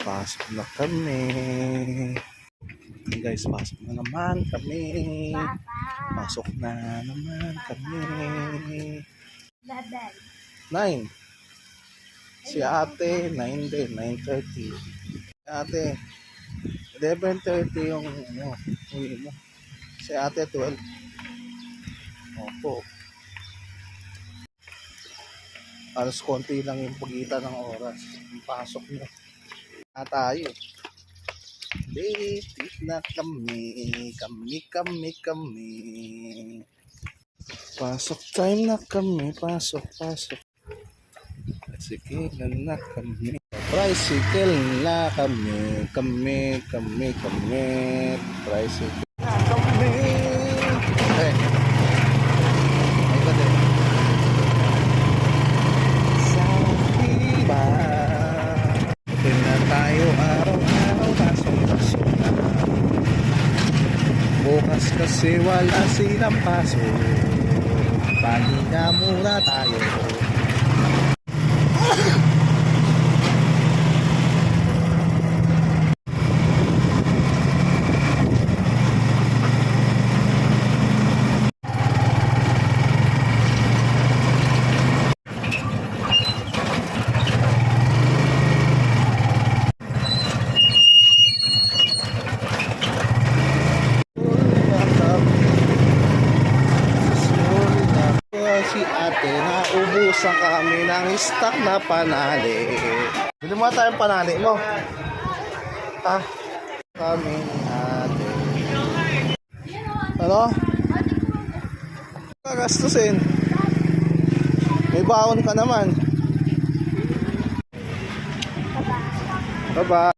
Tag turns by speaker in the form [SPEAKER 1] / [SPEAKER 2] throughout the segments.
[SPEAKER 1] Pasok na kami. Guys, pasok na naman kami. Pasok na naman kami. 9. Si ate, 9 din, 9:30. Ate, 11:30 yung uwi mo. Si ate, 12. Opo. Alas konti lang yung pagitan ng oras. Yung pasok nyo. Na tayo. Late na kami. Kami. Pasok time na kami. Pasok. Tricycle na kami. Tricycle na kami. Kami. Tricycle na kami. Ay ka din. Sa iba. Ito na tayo araw-araw. Pasok na. Bukas kasi wala silang pasok. Pahinga muna tayo. Si ate, naubusan kami ng stock na panali. Bili mo tayong panali mo. Kami ate. Ano? Kagastusin. May baon ka naman. Baba.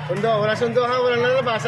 [SPEAKER 2] Sundo, wala sundo ha, walang lalabas.